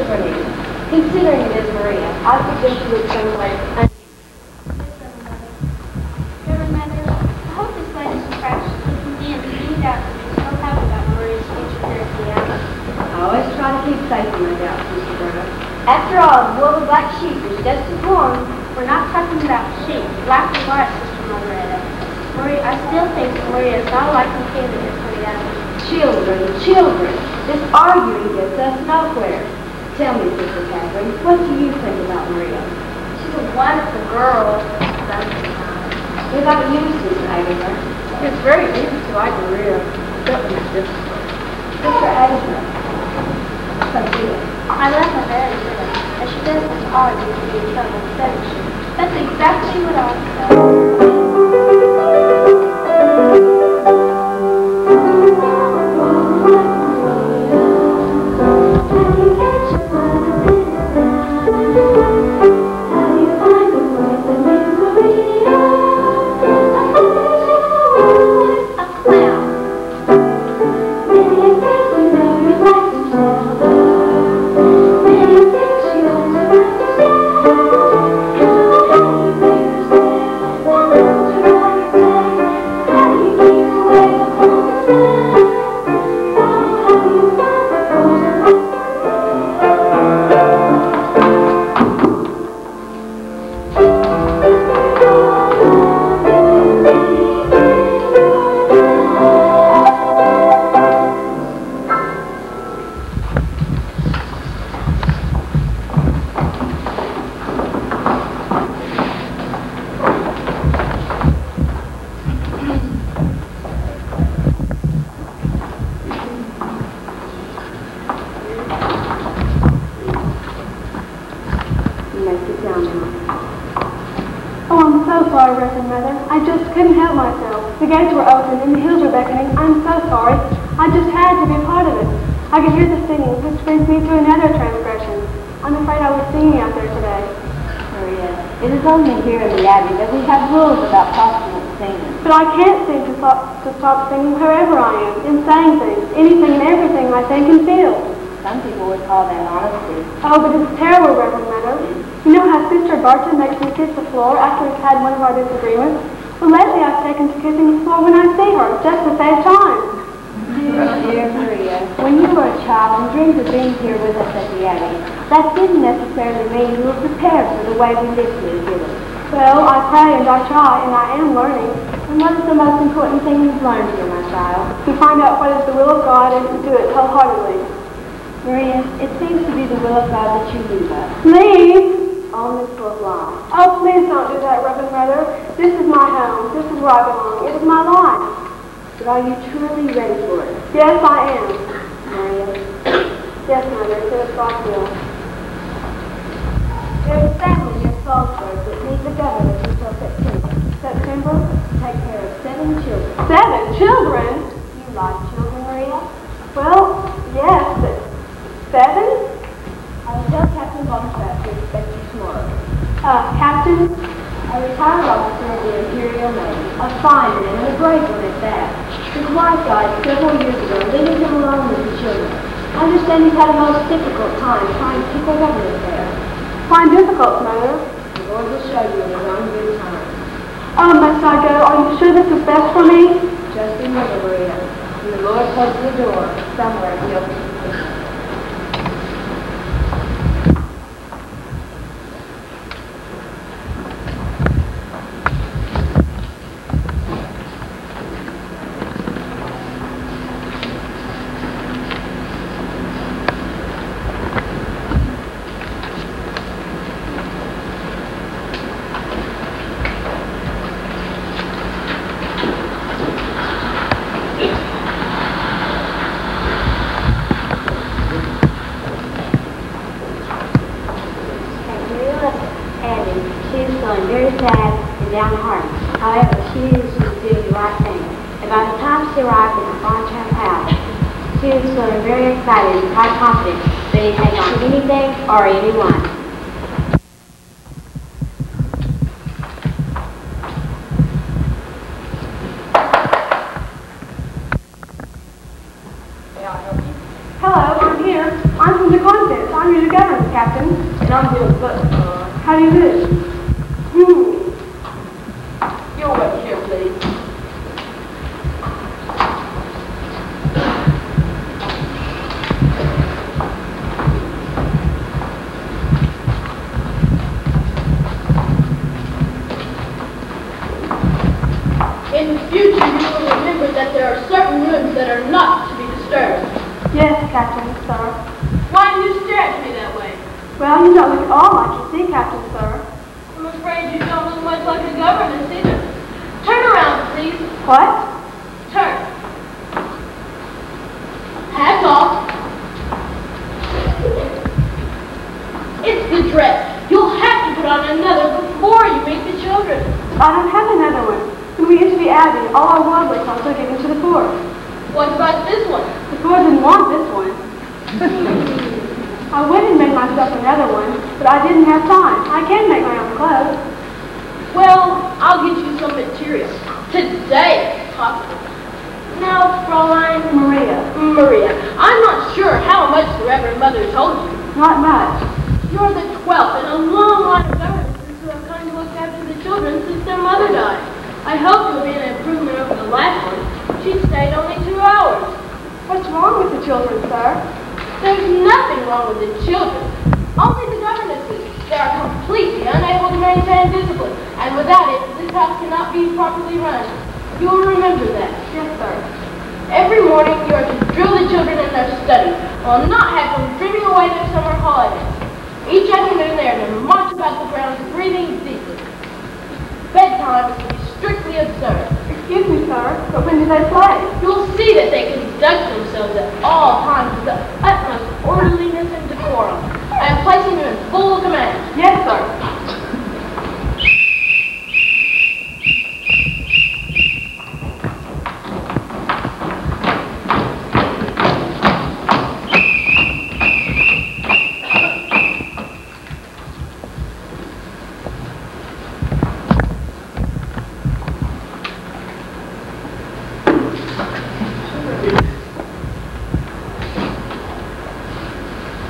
sugar needs. Considering it is Maria, I suggest you would some way. Reverend Mother, I hope this lady's practice looking in to find out that you're so happy about Maria's future here at the Abbey. I always try to keep faith in my doubts, Mr. Berta. After all, the wool of black sheep is just as warm. We're not talking about sheep, black or white, Sister Margaretta. Maria, I still think that Maria is not a likely candidate for the Abbey. Children, children, this arguing gets us nowhere. Tell me, Sister Catherine, what do you think about Maria? She's a wonderful girl. What about you, Sister Agatha? It's very easy to like Maria. Certainly it's difficult. Sister Agatha, come to it. I love her very little, and she doesn't argue to be in trouble, doesn't she? That's exactly what I thought. Stop singing wherever I am, and saying things, anything and everything I think and feel. Some people would call that honesty. Oh, but it's terrible, Reverend Mother. You know how Sister Berta makes me kiss the floor after we've had one of our disagreements? Well, lately I've taken to kissing the floor when I see her, just to save time. Dear Maria, when you were a child and dreamed of being here with us at the Abbey, that didn't necessarily mean you were prepared for the way we live here, did it? Well, I pray and I try, and I am learning. And what is the most important thing you've learned here, my child? To find out what is the will of God and to do it wholeheartedly. Maria, it seems to be the will of God that you leave us. Leave? On this will lie. Oh, please don't do that, Reverend Mother. This is my home. This is where I belong. It is my life. But are you truly ready for it? Yes, I am. Maria? Yes, Mother. It is God's will. There's a family near Salzburg that needs a governess until September. September? Take care of 7 children. 7 children? You like children, Maria? Well, yes, but 7? I will tell Captain Bonaparte to expect you tomorrow. Captain? A retired officer of the Imperial Navy. A fine man and a brave one at that. His wife died several years ago, leaving him alone with the children. I understand he's had a most difficult time trying to keep a governess there. Find difficult, Mother. The Lord will show you in his own good time. Oh, must I go? Are you sure this is best for me? Just remember, Maria, when the Lord closes the door, somewhere he opens the door. Or anyone. Hello, I'm here. I'm from the convent. I'm here to go. and I'm Bill Butler. How do you do? You'll wait here, please. In the future, you will remember that there are certain rooms that are not to be disturbed. Yes, Captain, sir. Why do you stare at me that way? Well, you don't look at all like you see, Captain, sir. I'm afraid you don't look much like a governess either. Turn around, please. What? Turn. Hats off. It's the dress. You'll have to put on another before you meet the children. I don't have another one. When we used to be Abbey, all our worldly clothes are given to the poor. What about this one? The poor didn't want this one. I would have made myself another one, but I didn't have time. I can make my own clothes. Well, I'll get you some material. Today, if possible. Now, Fraulein Maria, I'm not sure how much the Reverend Mother told you. Not much. You're the 12th in a long line of governesses who have come to look after the children since their mother died. I hope you'll be an improvement over the last one. She stayed only 2 hours. What's wrong with the children, sir? There's nothing wrong with the children. Only the governesses. They are completely unable to maintain discipline, and without it, this house cannot be properly run. You'll remember that. Yes, sir. Every morning, you are to drill the children in their studies, while not have them dreaming away their summer holidays. Each afternoon, they are to march about the grounds breathing deeply. Bedtime is to be strictly observed. Excuse me, sir, but when do they play? You'll see that they conduct themselves at all times with the utmost orderliness and decorum. I am placing you in full command. Yes, sir.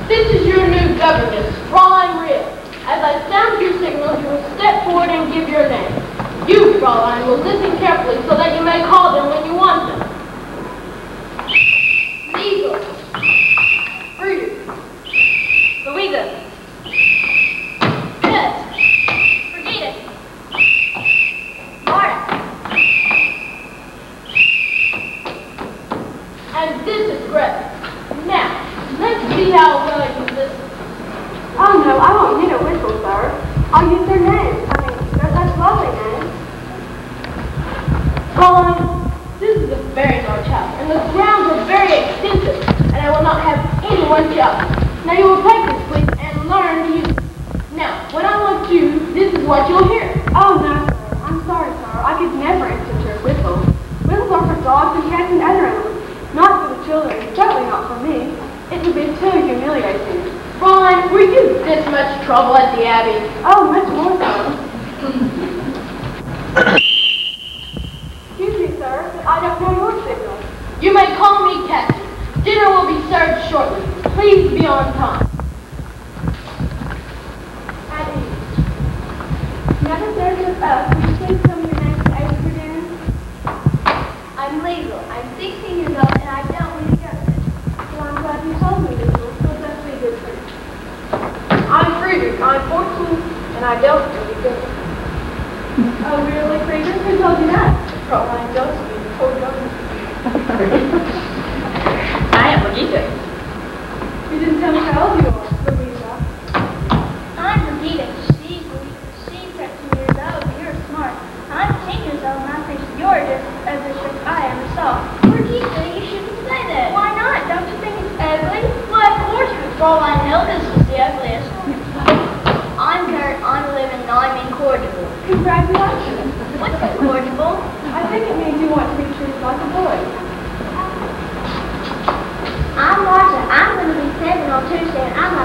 This is your new governess, Fraulein Maria. As I sound your signal, you will step forward and give your name. You, Fraulein, will listen carefully so that you may call them when you want them. Liesel. Friedrich. Louisa. Yes. Regina. Marta. And this is Greta. Now, let's see how well you listen. Oh, no, I won't need a whistle, sir. I'll use their names. They're such lovely names. Fraulein, this is a very large house, and the grounds are very extensive, and I will not have anyone shout. Now you will take this, please, and learn to use it. Now, when I want you, this is what you'll hear. Oh, no, sir. I'm sorry, sir. I could never insist your whistle. Whistles are for dogs and cats and other animals. Not for the children, certainly not for me. It would be too humiliating. Fraulein, were you this much trouble at the Abbey? Oh, much more so. Excuse me, sir, but I don't know your signal. You may call me Captain. Dinner will be served shortly. Please be on time. At ease. Never served with us. Would you please tell me your name and age for dinner? I'm Liesel. I'm 16 years old, and I don't need to go. Well, I'm glad you told me, Liesel. We'll just be good friends. I'm Friedrich. I'm 14, and I don't really good. Oh, really, Friedrich? Who told you that? Fraulein Josephine, before governess. I am Regina. You didn't tell me how old you are, Louisa. I'm Regina. She's 13 years old, but you're smart. I'm 10 years old, and I think you're just as I am a soft. Regina, you shouldn't say that. Why not? Don't you think it's ugly? Well, of course, but Fraulein Hilda's was the ugliest. I'm Gert. I'm 11, and I'm incorrigible. Congratulations. What's incorrigible? I think it means you want to be treated like a boy. I'm Martha. I'm going to be 7 on Tuesday, and I'm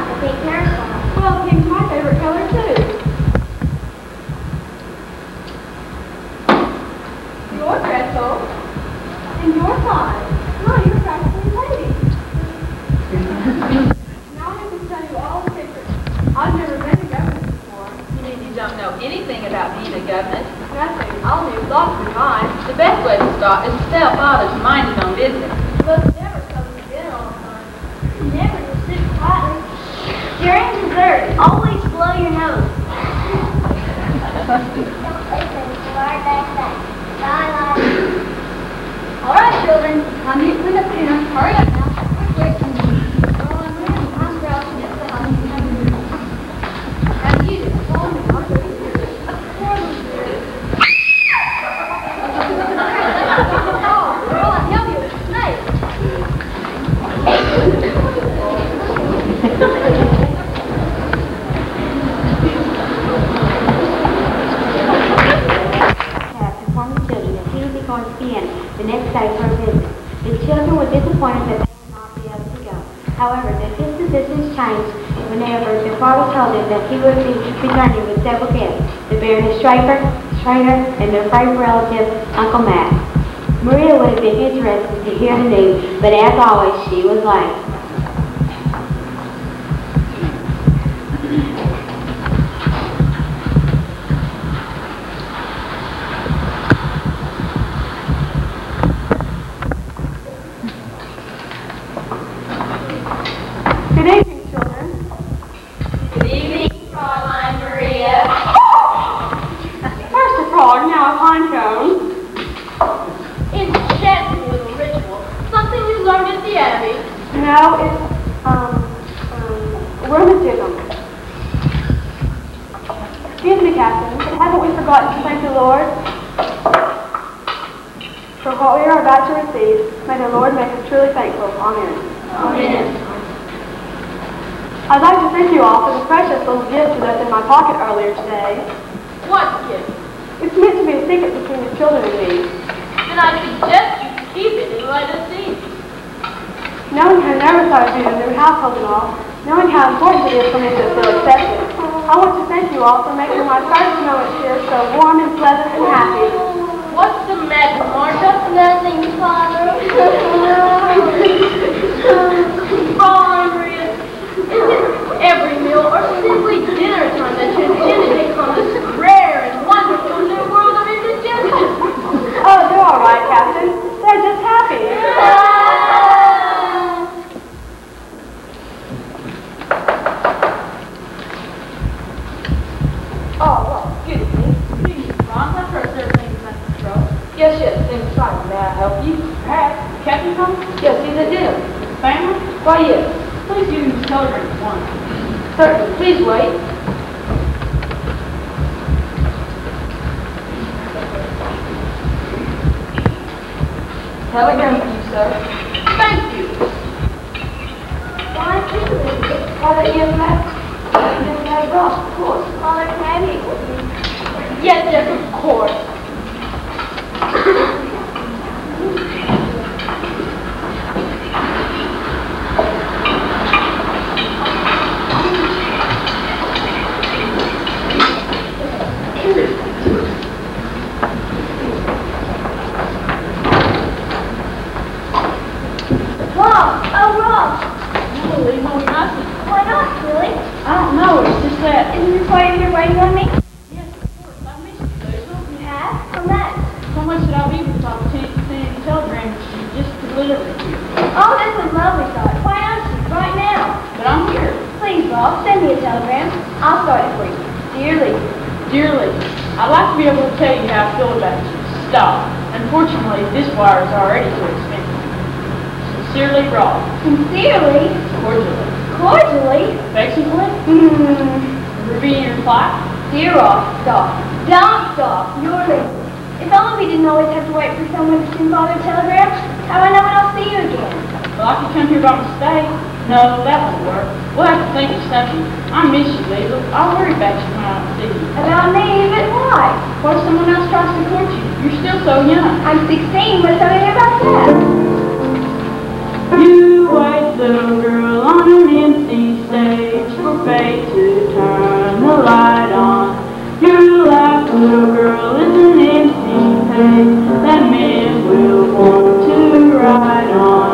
I've never been a governess before. You mean you don't know anything about being a governess? Nothing. I'll need lots of time. The best way to start is to tell Father to mind his own business. But never comes to dinner all the time. Never just sit quietly. During dessert, always blow your nose. All right, children, time to clean up dinner. Hurry up now. Quick. I'm crouching at the house. Now you do. Follow me. I'll show you. Oh, girl, I'll help you with the snake. To inform the children that he would be going to Vienna the next day for a visit. The children were disappointed that they would not be able to go. However, their dispositions changed whenever their father told them that he would be returning with several guests, the Baroness Schrader, and their favorite relative, Uncle Matt. Maria would have been interested to hear the news, but as always, she was late. Good evening, children. Good evening, Fraulein Maria. First a frog, now a pine cone. Enchanting little ritual. Something you learned at the Abbey. No, it's, rheumatism. Excuse me, Captain, but haven't we forgotten to thank the Lord for what we are about to receive? May the Lord make us truly thankful. Amen. Amen. I'd like to thank you all for the precious little gift you left in my pocket earlier today. What gift? It's meant to be a secret between the children and me. Then I suggest you keep it and let us see. Knowing how nervous I would be in the new household and all, knowing how important it is for me to feel accepted, I want to thank you all for making my first moments here so warm and pleasant and happy. What's the matter, Martha? Nothing, Father. Fraulein Maria, is it every meal or simply dinner time that you intend to take on this rare and wonderful new world of indigestion? Oh, they're all right, Captain. They're just happy. Oh, well, excuse me. Please, Ron, I've heard everything's under control. Yes, things fine. May I help you? Perhaps Captain coming? Yes, he's at dinner. Family? Why, yes. Please give him his telegram at once. Certainly. Please wait. Telegram for you, sir. Thank you. Why do this? Father Ian left. He didn't have Ross, of course. Father, can I meet with you? Yes, of course. Rob! Oh, Rob! No, Lee, no, nothing. Why not, silly? I don't know. It's just that. Isn't this why you're here waiting on me? Yes, of course. I missed you, Basil. You have? From that. So much that I'll be with the opportunity to send a telegram to you just to deliver it to you. Oh, that's a lovely thought. Why don't you? Right now. But I'm here. Please, Rob, send me a telegram. I'll start it for you. Dearly. Dearly, I'd like to be able to tell you how I feel about you. Stop. Unfortunately, this wire is already too expensive. Sincerely, Rob. Sincerely. Cordially. Cordially. Affectionately. Repeating your reply. Dear Rob, stop. Don't stop. You're late. If only we didn't always have to wait for someone to send Father a telegram, how do I know when I'll see you again? Well, I could come here by mistake. No, that won't work. We'll have to think of something. I miss you, Basil. I'll worry about you when I don't see you. About me? But why? What if someone else tries to court you? You're still so young. I'm 16. What's so new about that? You white little girl on an empty stage for fate to turn the light on. Your life, little girl, is an empty page that men will want to ride on.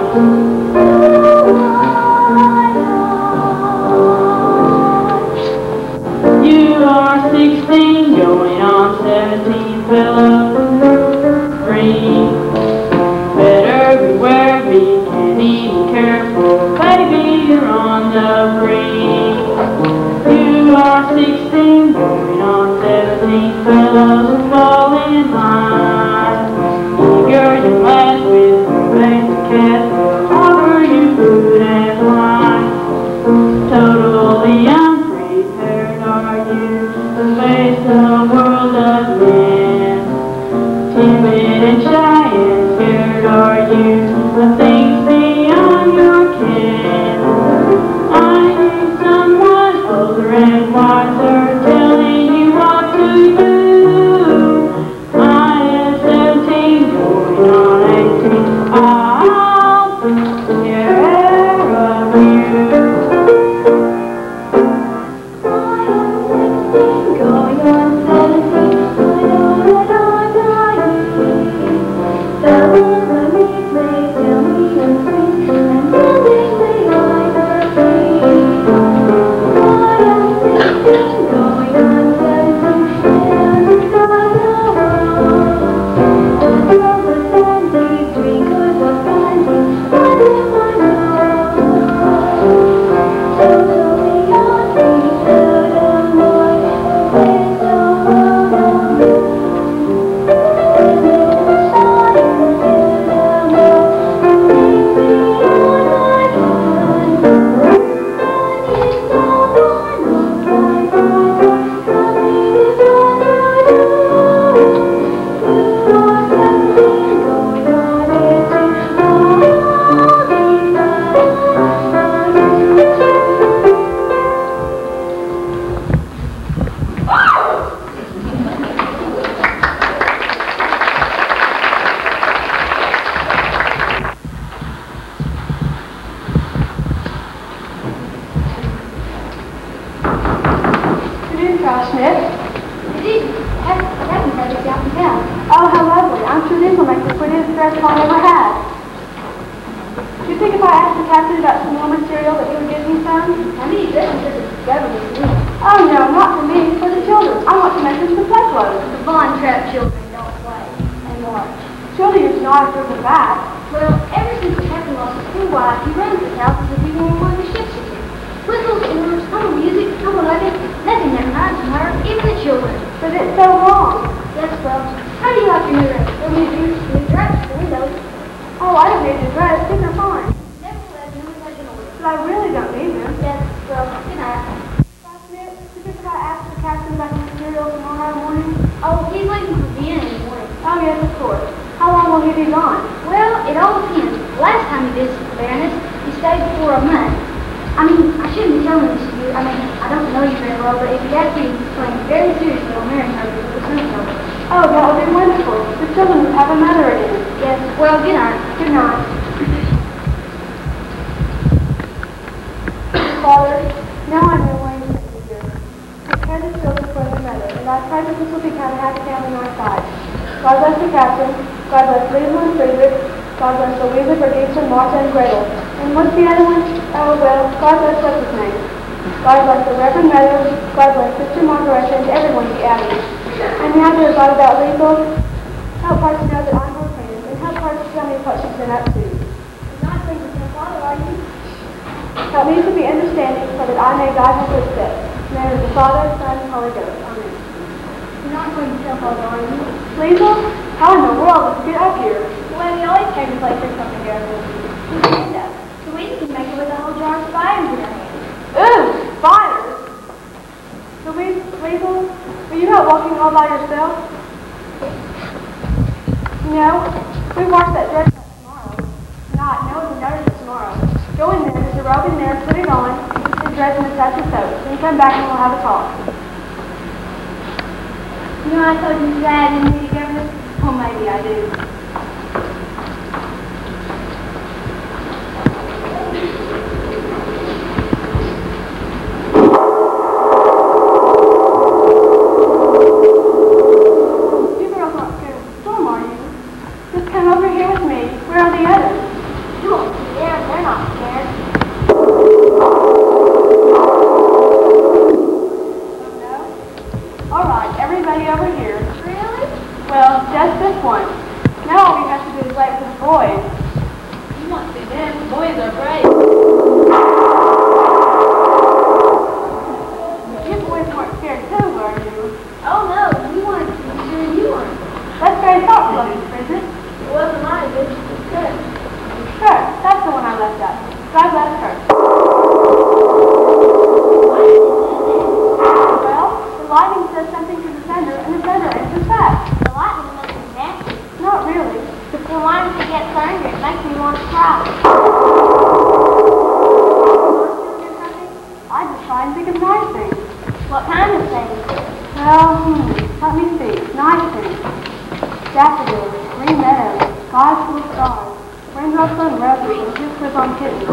Frau Schmidt. Indeed, Captain Frederick's out in town. Oh, how lovely. I'm sure these will make the prettiest dress I ever had. Do you think if I asked the captain about some more material that he would give me some? How many dresses does the government need? Oh, no, not for me. For the children. I want to make them some play clothes. The Von Trapp children don't play. And what? Surely you should not approve of that. Well, ever since the captain lost his poor wife, he runs his house as if he were on one of the ships with him. Whistles, orders, no music, no nothing. Nothing ever hides from her, even the children. But it's so wrong. Yes, well, how do you like your new dress? Your new dress, the windows. Oh, I don't need to dress. These are fine. Nevertheless, no one's like an order. But I really don't need them. Yes, well, good night. Frau Schmidt, do you think if I asked the captain about the material tomorrow morning? Oh, he's leaving for Vienna in the morning. Oh, yes, of course. How long will he be gone? Well, it all depends. Last time he visited the Baroness, he stayed for a month. I mean, I shouldn't be telling this to you. I mean, I don't know you very well, but if you ask me, he's playing very seriously on marrying her because the son's over. Oh, that would be wonderful. The children would have a mother again. Yes, well, good night. Good night. Father, now I know why you sent me here. Prepare the children for their mother, and I pray that this will become a happy family on our side. God bless the captain. God bless Liesel and Friedrich. God bless Louisa, Brigitte, Martha, and Gretel. And what's the other one? Oh, well, God bless what's his name. God bless the Reverend Mother. God bless Sister Margaretha and everyone at the Abbey. And now that I've thought about Liesel, help her to know that I'm her friend, and help her to tell me what she's been up to. You're not going to tell Father, are you? Help me to be understanding so that I may guide her footsteps. In the name of the Father, Son, and Holy Ghost. Amen. You're not going to tell Father, are you? Liesel, how in the world did you get up here? Well, we always came to play for something there with the window. So we can make it with a whole jar of spiders in our hands. Ooh, spiders! Liesel, are you not walking all by yourself? No, we wash that dress up tomorrow. Not, no one can notice it tomorrow. Go in there, there's a robe in there, put it on, and dress in a touch of soap. Then come back and we'll have a talk. You know, I told you today I didn't need a governess. Well, maybe I do. You girls aren't scared of the storm, are you? Just come over here with me. Where are the others? You won't see them. They're not scared. No? All right, everybody over here. Really? Well, just this one. Now all we have to do is wait for the boys. You want to see them? The boys are brave. You boys weren't scared too, were you? Oh, no. We wanted to be sure you weren't. That's very thoughtful of you, Bridget. It wasn't mine. It was good. Sure, that's the one I left up. God bless her. Well, the lightning says something to the thunder, and the thunder answers back. The lightning makes me nasty. Not really. But when I get thunder, it makes me want to cry. I just try and think of nice things. What kind of things? Well, let me see. Nice things. Daffodils, green meadows, skies full of stars, raindrops on roses, and whispers on kittens.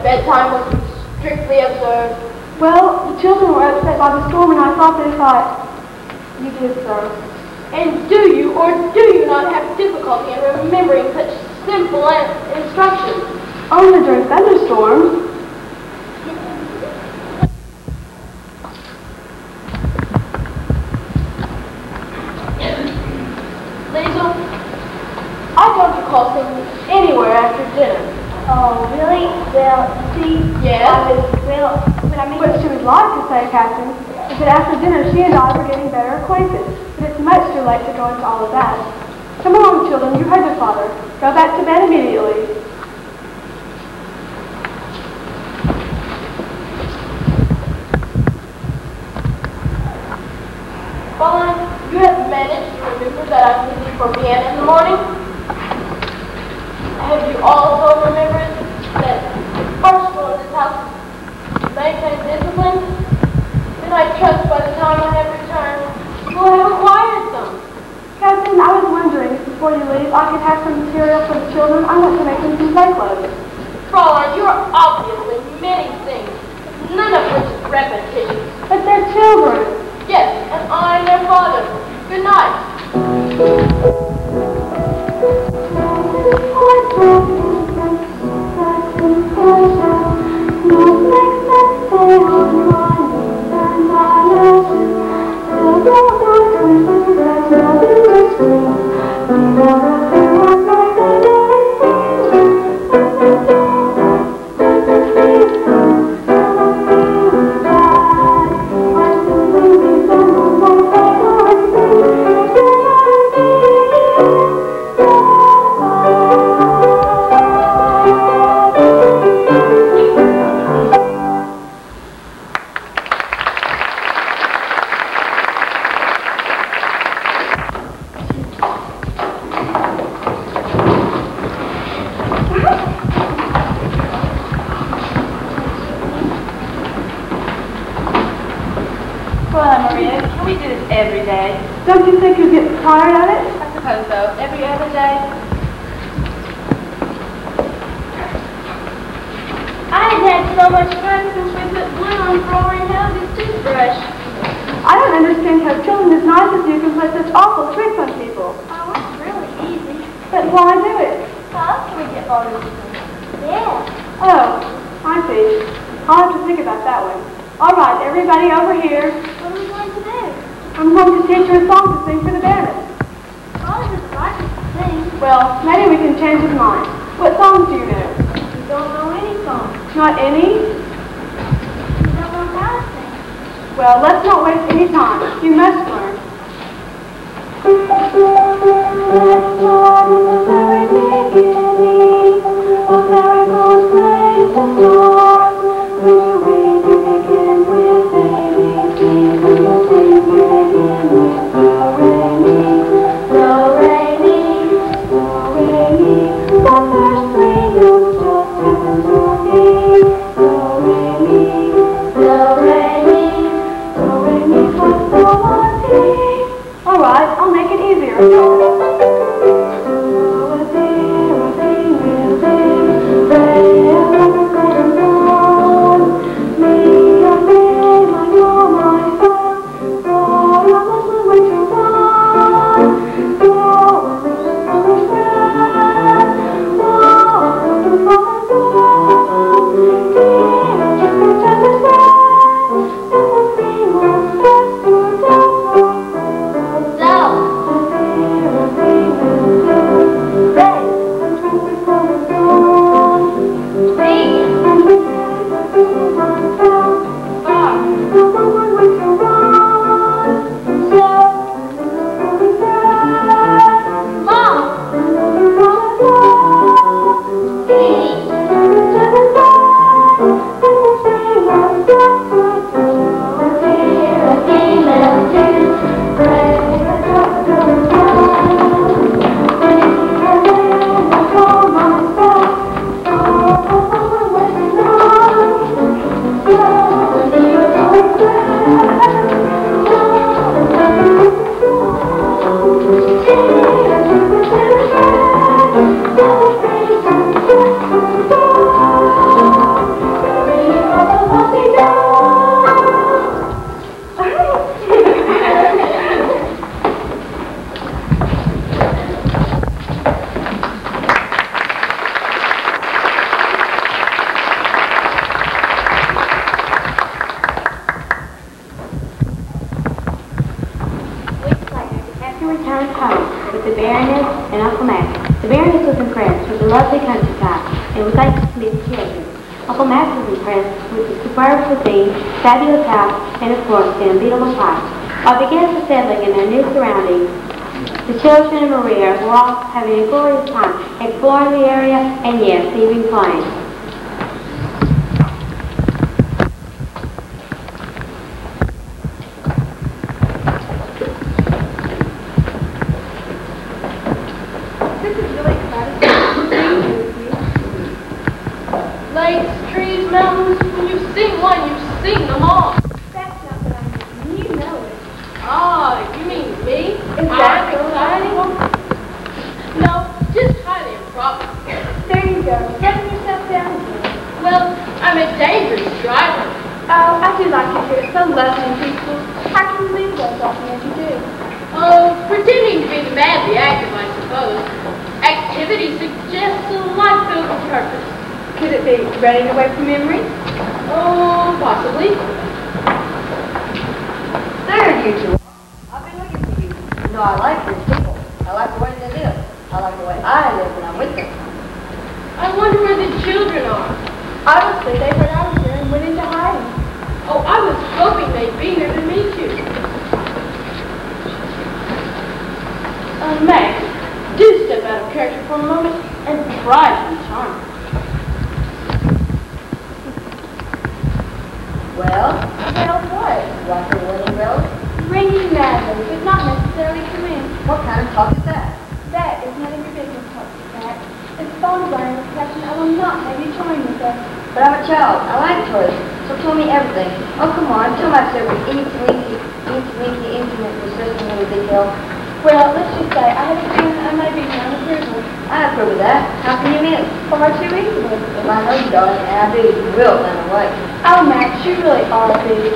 bedtime was to be strictly observed. Well, the children were upset by the storm, and I thought they thought you did, sir. And do you or do you not have difficulty in remembering such simple instructions? Only during thunderstorms. Liesl, I don't recall seeing you anywhere after dinner. Oh, really? Well, see, Yes? What she would like to say, Captain, is that after dinner she and I were getting better acquainted. But it's much too late to go into all of that. Come along, children. You heard your father. Go back to bed immediately. Fräulein, you have managed to remember that I am leaving for Vienna in the morning? Have you also remembered that the first rule in this house is to maintain discipline? Then I trust by the time I have returned, you will have acquired some. Captain, I was wondering if before you leave I could have some material for the children. I want to make them some play clothes. Fräulein, you are obviously many things, none of which is repetition. But they're children. Yes, and I am their father. Good night. Well, Maria, can we do this every day? Don't you think you get tired of it? I suppose so. Every other day? I ain't had so much fun since we put glue on Rory Helge's toothbrush. I don't understand how children as nice as you can play such awful tricks on people. Oh, it's really easy. But why do it? How else can we get photos of them? Yeah. Oh, I see. I'll have to think about that one. All right, everybody over here. What are we going to do? I'm going to teach her a song to sing for the bandits. Father doesn't like us to sing. Well, maybe we can change his mind. What songs do you know? We don't know any songs. Not any? We don't know how to sing. Well, let's not waste any time. You must learn. Let's start in the very beginning. A very close place to start. We begin with ABC. We begin with do, re, mi. Do, re, mi. Do, re, mi. The first three notes just happen to be do, re, mi. Do, re, mi. Do, re, mi, fa, sol, la, ti. All right, I'll make it easier. So, Jackson returned home with the Baroness and Uncle Max. The Baroness was impressed with the lovely countryside and was anxious to meet the children. Uncle Max was impressed with the superb cuisine, fabulous house, and of course the unbeatable price. While the guests were settling in their new surroundings, the children and Maria were all having a glorious time exploring the area and, yes, even playing. This is really exciting. Lakes, trees, mountains. When you've seen one, you've seen them all. That's not what I mean. You know it. Ah, you mean me? Is that so exciting? No, just highly improper. There you go. Getting yourself down again. Well, I'm a dangerous driver. Oh, I do like it here. It's so lovely and peaceful. How can you leave so often as you do? Oh, pretending to be madly active, I suppose. Activity suggests a life filled with purpose. Could it be running away from memory? Oh, possibly. There you two are. I've been looking for you. You know, I like these people. I like the way they live. I like the way I live when I'm with them. I wonder where the children are. Obviously, they heard I was here and went into hiding. Oh, I was hoping they'd be here to meet you. Max, do step out of character for a moment and try to be charming. Well, Well, what? like the wedding bells? Ringing madly, but not necessarily for me. What kind of talk is that? That is none of your business, Max. As fond as I am of Captain, I will not have you join with us. But I'm a child. I like toys. So tell me everything. Oh, come on. Tell my every intimate processing detail. Well, let's just say I have a feeling I may be beyond approval. I approve of that. How can you miss? Far too easily. If I know you, darling, and I do, you will find a way. Oh, Max, you really are big.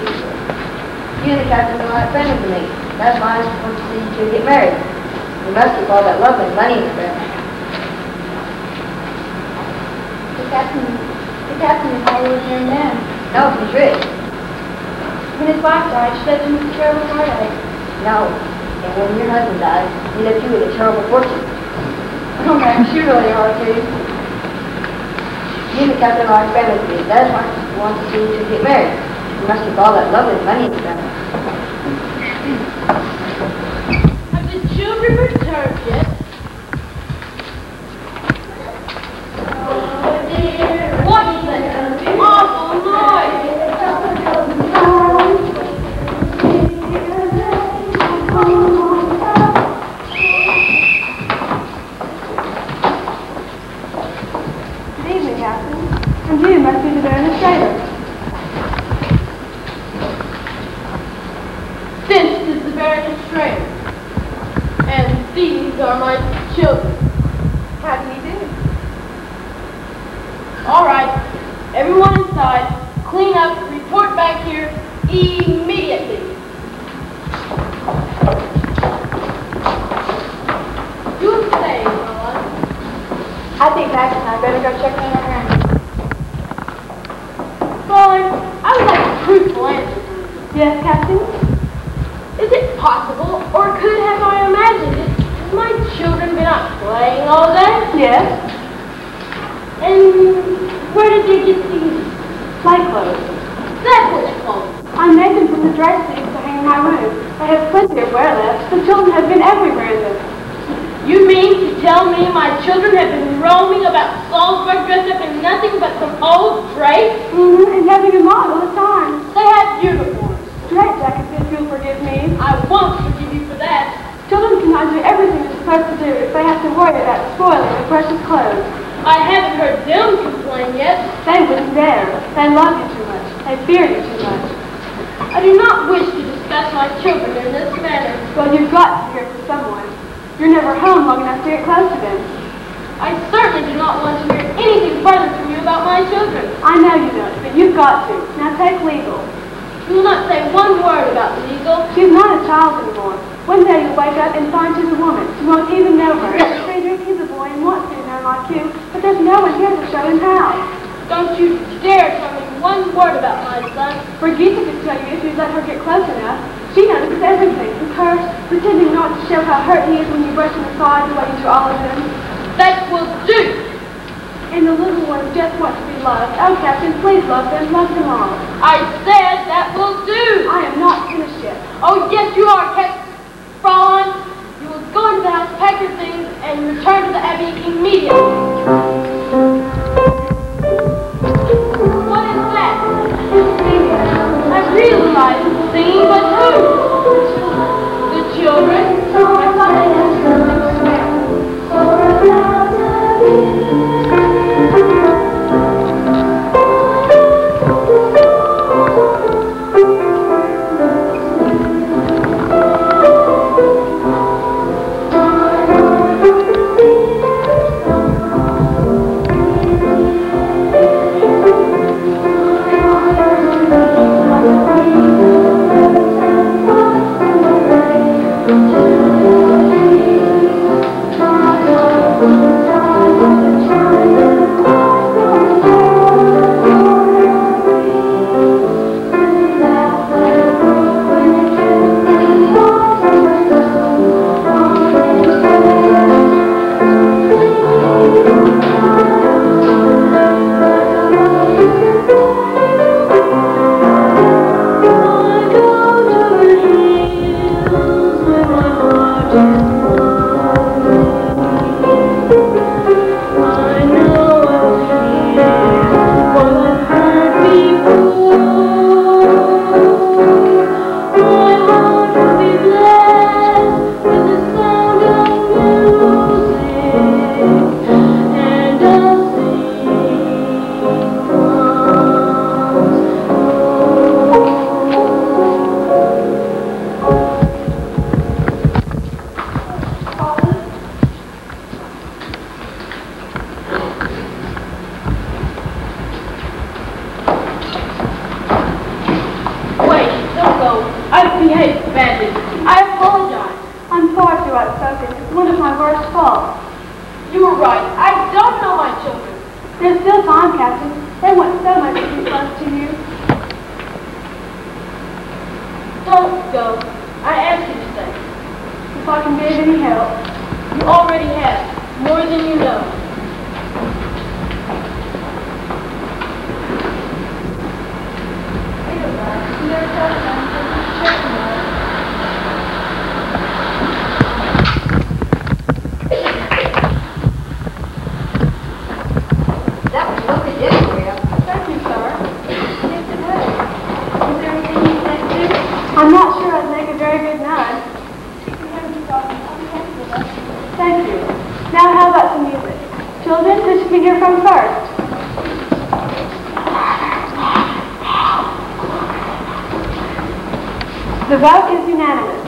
You and the captain are like family to me. That's why I want to see you two get married. You must keep all that love and money in the family. The captain is all over here now. No, he's rich. When his wife died, she left him with a terrible heartache. No. And when your husband died, he left you with a terrible fortune. Oh, Max, you really are big. You and the captain are like family to me. That is why I want to see you two get married. You must keep all that love and money in the family. Have the children returned yet? Oh dear, what's that awful noise? Good evening, Captain. And you must be the Baroness Trader. This is the Baroness Trainer, and these are my children. How do you do? All right, everyone inside, clean up, report back here immediately. You stay, Noah. I think Max and I better go check on our granny. Fine, I would like a truthful answer from you. Yes, Captain? Is it possible, or could have I imagined it, has my children been out playing all day? Yes. And where did they get these Play clothes. that which clothes? I made them from the dress that used to hang in my room. I have plenty of wear left. The children have been everywhere in them. You mean to tell me my children have been roaming about Salzburg dressed up in nothing but some old drapes? And having them on all the time. They have uniforms. Straight jackets, if you'll forgive me. I won't forgive you for that. Children cannot do everything they're supposed to do if they have to worry about spoiling their precious clothes. I haven't heard them complain yet. They wouldn't dare. They love you too much. They fear you too much. I do not wish to discuss my children in this manner. Well, you've got to hear from someone. You're never home long enough to get close to them. I certainly do not want to hear anything further from you about my children. I know you don't, but you've got to. Now take Legal. You will not say one word about legal. She's not a child anymore. One day you'll wake up and find she's a woman. You won't even know her. Friedrich, he's a boy and wants to be known like you, but there's no one here to show him how. Don't you dare tell me one word about my son. Brigitte could tell you if you'd let her get close enough. She notices everything, and curse, pretending not to show how hurt he is when you brush him aside the way you do all of them. That will do. And the little ones just want to be loved. Oh, Captain, please love them all. I said that will do. I am not finished yet. Oh, yes, you are, Captain Fraulein. You will go into the house, pack your things, and return to the Abbey immediately. What is that? I realize it's singing, but who? The children. The vote is unanimous.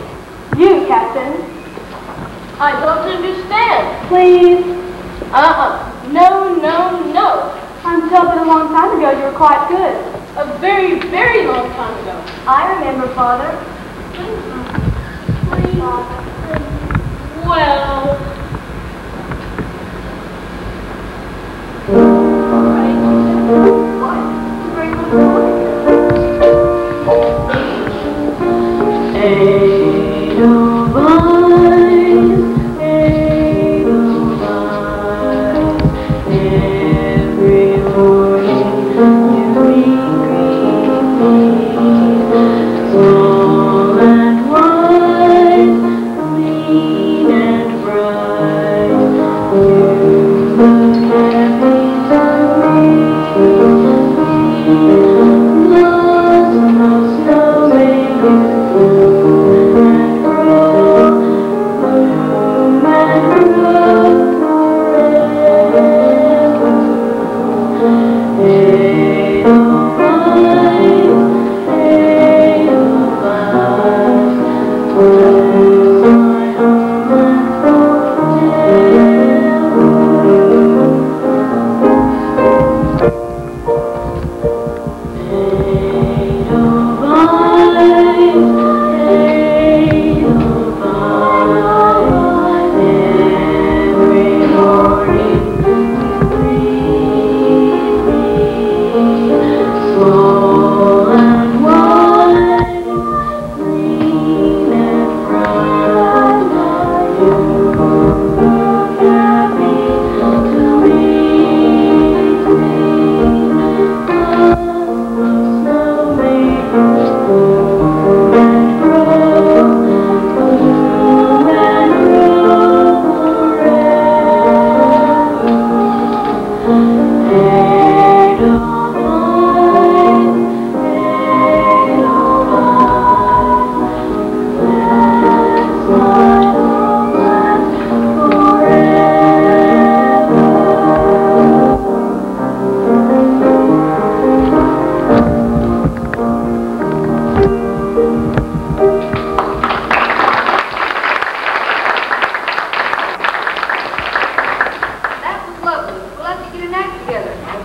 You, Captain. I don't understand. Please. No, no, no. Until but a long time ago, you were quite good. A very, very long time ago. I remember, Father. Please. Well.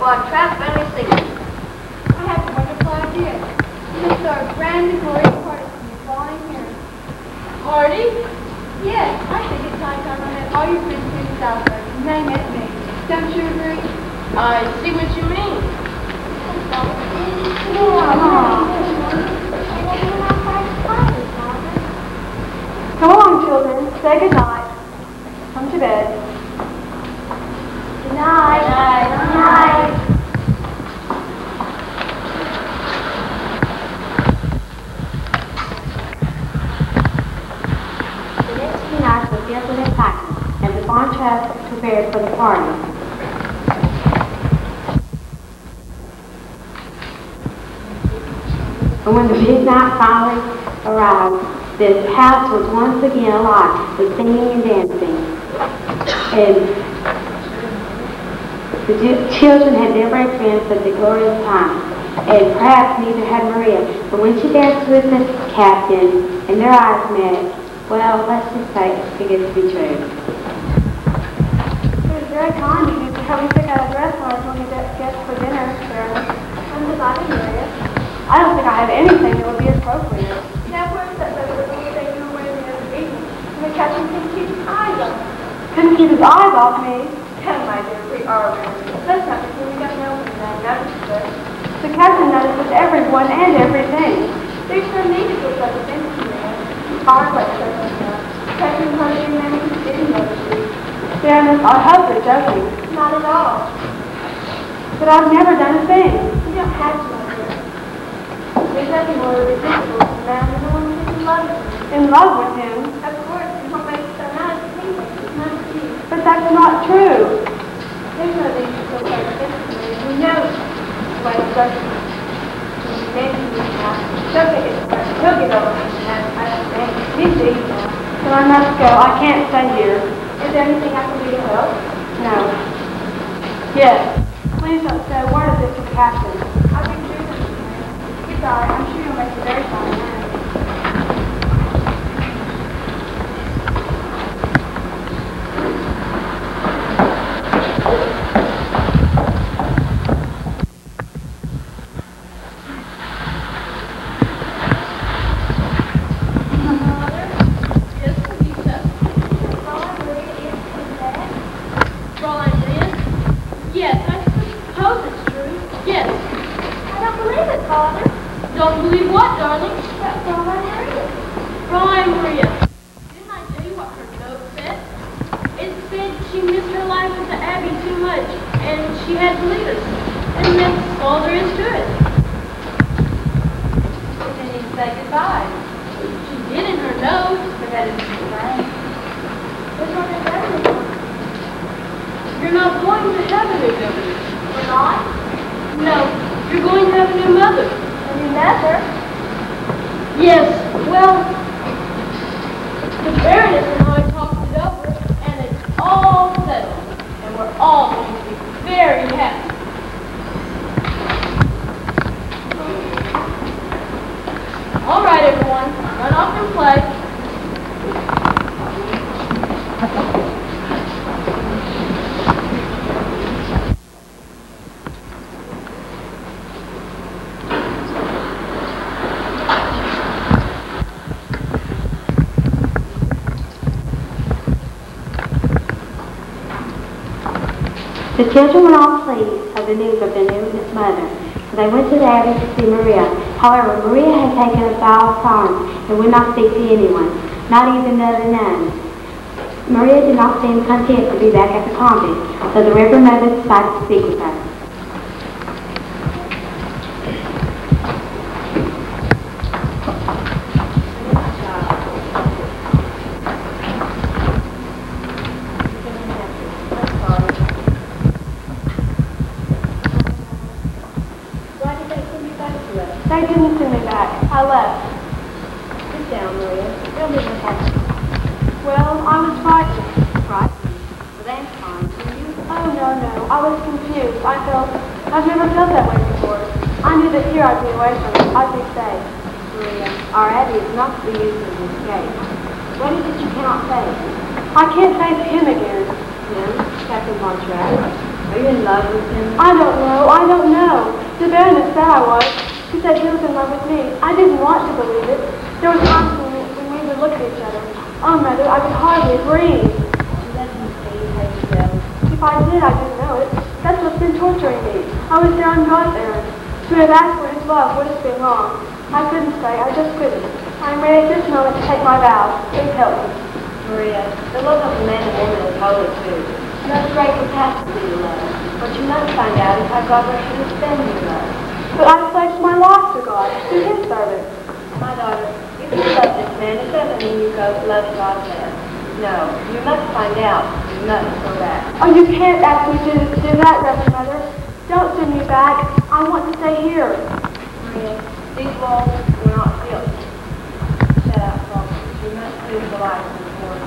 Von Trapp's family secret. I have a wonderful idea. You can throw a grand and glorious party for me while I'm here. Party? Yes, I think it's high time I had all your friends here in Southburg. Name it me. Don't you agree? I see what you mean. Come along, children. Say good night. Come to bed. Good night. Good night. The next few nights were filled with excitement, and the Von Trapps prepared for the party. And when the big night finally arrived, the house was once again alive with singing and dancing. And the children had never experienced such a glorious time. And perhaps neither had Maria. But when she danced with the captain and their eyes met, well, let's just say it gets to be true. It was very kind of you to help me pick out a dress when I was going to get guests for dinner, Sharon. I'm delighted, Maria. I don't think I have anything that would be appropriate. Now, where's that little thing you were wearing the other evening? And the captain couldn't keep his eyes off me. Couldn't keep his eyes off me? Come, my dear, we are married. Let's not pretend we got no one that noticed us. The captain notices everyone and everything. There's no need to feel such a thing, Maria. You are like such a thing. Captain Hunter and Mary didn't notice you. Fairness, I hope you're joking. Not at all. But I've never done a thing. You don't have to, my dear. There's nothing more ridiculous than a man than a woman who's in love with him. In love with him? Of course, and what makes it so nice to think that it's not to you. But that's not true. There's no need to feel so defensively. We know the way it's supposed to be. She'll take it. He'll get over it. I understand. You see. But I must go. I can't stay here. Is there anything I can do to help? No. Yes. Please don't say a word of this to the captain. I'll be sure to. Goodbye. I'm sure you'll make a very fine man. Don't believe what, darling? That Fraulein Maria. Fraulein Maria. Didn't I tell you what her note said? It said she missed her life at the Abbey too much, and she had to leave us. And that's all there is to it. She didn't even say goodbye. She did in her note. But that isn't the same. Which one is that? You're not going to have a new governess. We're not? No, you're going to have a new mother. You met her? Yes, well, the Baroness and I talked it over, and it's all settled, and we're all going to be very happy. All right, everyone, run off and play. The children were all pleased of the news of their new mother, so they went to the Abbey to see Maria. However, Maria had taken a vow of silence and would not speak to anyone, not even the other nuns. Maria did not seem content to be back at the convent, so the Reverend Mother decided to speak with her. They didn't send me back. I left. Sit down, Maria. Tell me what happened. Well, I was frightened. Frightened? Well, that's fine. Were you? Oh, no. I was confused. I've never felt that way before. I knew that here I'd be away from it. I'd be safe. Maria, our Abbey is not to be used as an escape. What is it you cannot face? I can't face him again. Him? Captain Von Trapp? Are you in love with him? I don't know. The Baroness said I was. She said he was in love with me. I didn't want to believe it. There was times when we would look at each other. Oh, Mother, I could hardly breathe. You let him see how you felt. If I did, I didn't know it. That's what's been torturing me. I was there on God's errand. To have asked for his love would have been wrong. I couldn't say. I just couldn't. I'm ready at this moment to take my vows. Please help me. Maria, the love of a man and woman is holy too. You have a great capacity to love. What you must find out is how God wants you to spend your love. But I've pledged my life to God, to his service. My daughter, if you love this man, it doesn't mean you go love God less. No, you must find out. You must go back. Oh, you can't ask me to do that, Reverend Mother. Don't send me back. I want to stay here. Maria, these walls were not built. Shut out, Father. You must live the life before.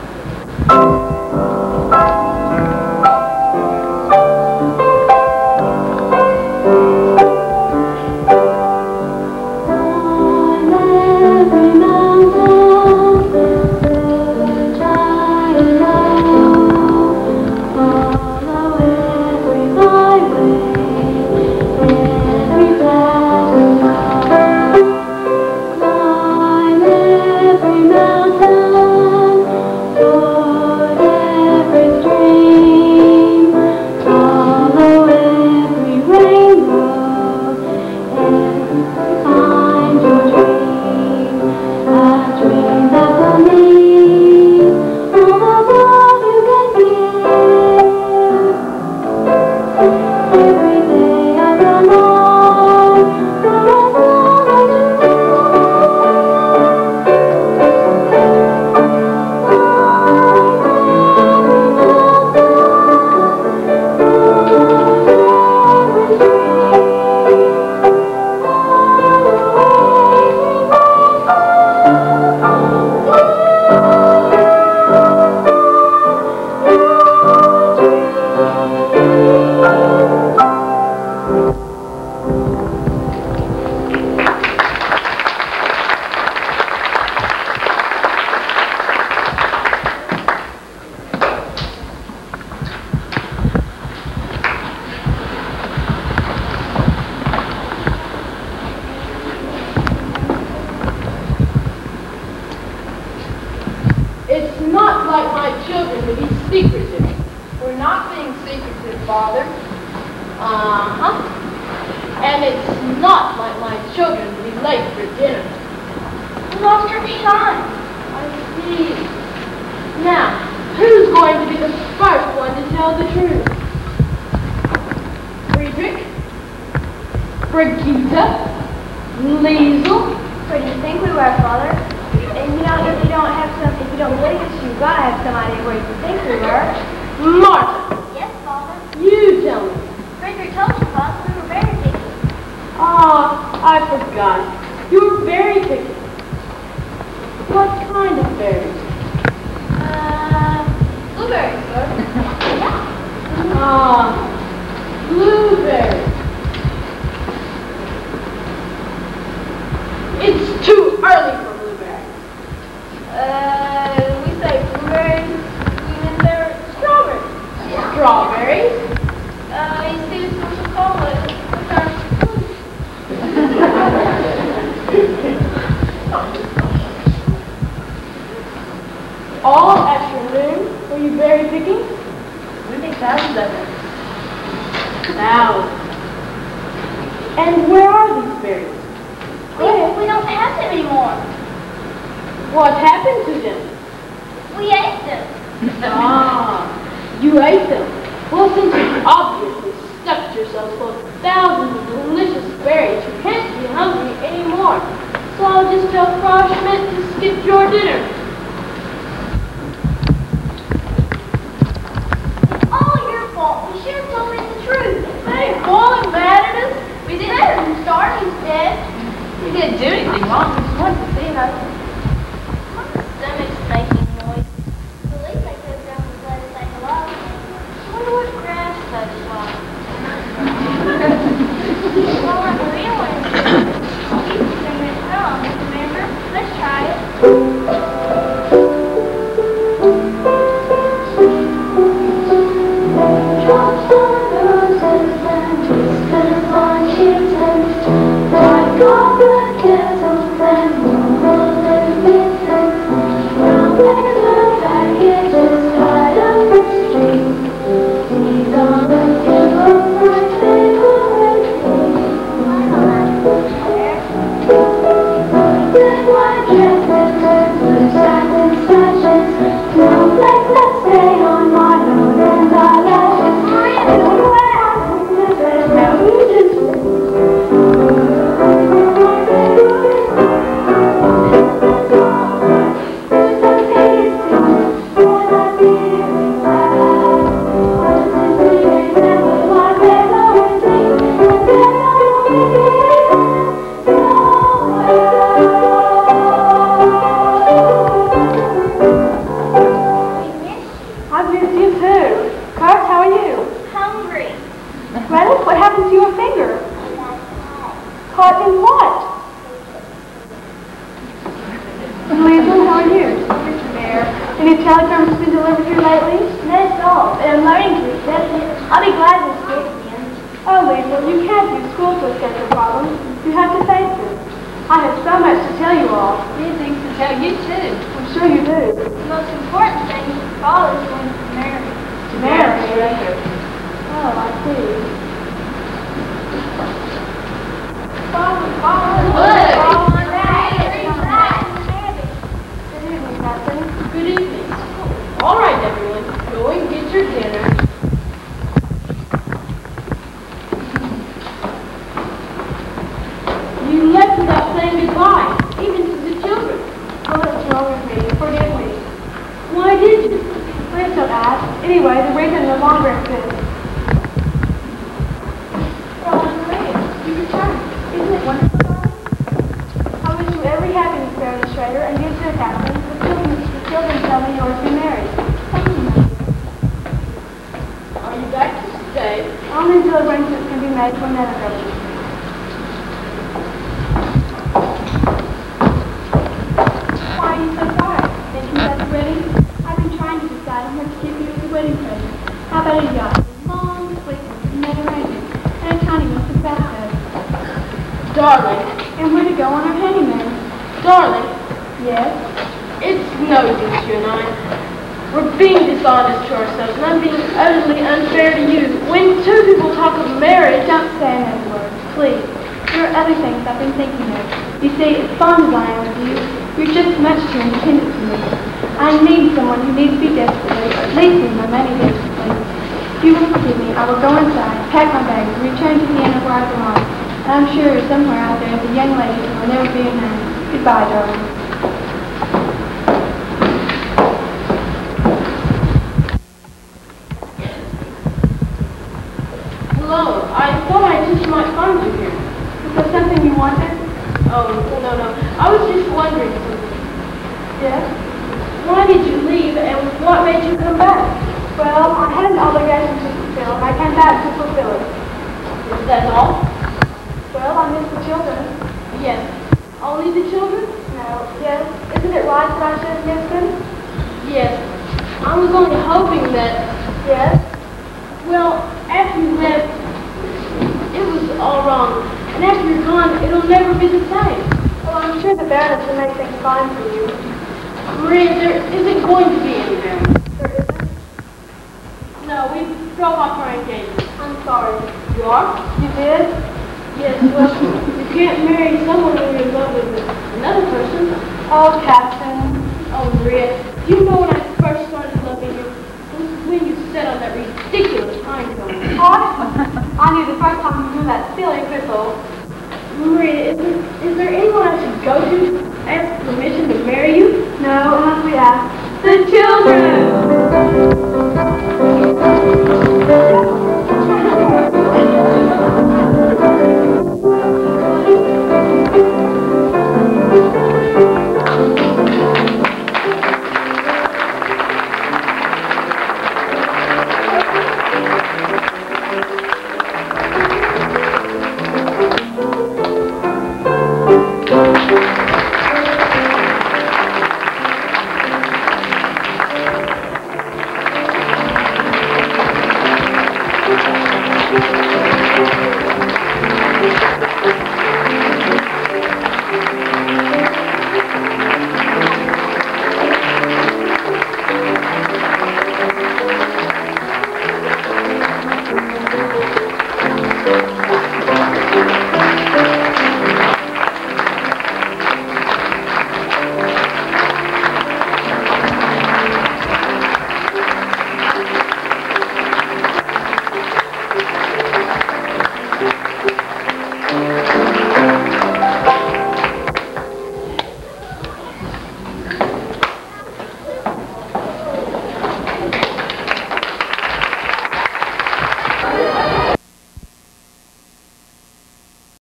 Just I've missed you too. Kurt, how are you? Hungry. Gladys, what happened to your finger? Caught in what? Cleveland, how are you? Mr. Mayor. Any telegrams been delivered here lately? That's all. But I'm learning to accept it. I'll be glad to see it again. Oh, Liesl, you can't use school to escape your problems. You have to face them. I have so much to tell you all. He things to tell you too. I'm sure you do. The most important thing is the father's going to marry. Mary. Oh, I see. Good evening, Captain. Good evening. All right, everyone. Go and get your dinner. You left without saying goodbye, even to the children. Oh, what's wrong with me? Forgive me. Why did you? Please don't ask. Anyway, the reason no longer exists. You returned. Isn't it wonderful, darling? I wish you every happiness, Mr. Administrator, and you too, Captain. The children tell me yours to be married. Are you back to stay? Only until arrangements can be made for another wedding. Why are you so quiet? Thinking about the wedding? I've been trying to decide on what to give you as a wedding present. How about a yacht? Long, sweet, Mediterranean, and a tiny one for the bathtub. Darling. And where to go on our honeymoon? Darling. Yes? It's no use, you and I. We're being dishonest to ourselves, and I'm being utterly unfair to you. When two people talk of marriage, Don't say another word, please. There are other things I've been thinking of. You see, as fond as I am of you, you're just much too independent for me. I need someone who needs me desperately, or at least needs my money desperately. If you will forgive me, I will go inside, pack my bags, and return to Vienna where I belong. And I'm sure somewhere out there is a young lady who will never be a nun. Goodbye, darling. hello, I thought I just might find you here. Is there something you wanted? Oh, no. I was just wondering something. Yes? Why did you leave, and what made you come back? Well, I had an obligation to fulfill, and I came back to fulfill it. Is that all? Well, I miss the children. Yes. Only the children? No. Yes? Isn't it right that I should miss them? Yes. I was only hoping that, Yes? well, after you left, it was all wrong. And after you're gone, it'll never be the same. Well, I'm sure the Baroness will make things fine for you. Maria, there isn't going to be any marriage. There isn't? No, we broke off our engagement. I'm sorry. You are? You did? Yes, well, you can't marry someone when you're in love with another person. Oh, Captain. Oh, Maria, you know what I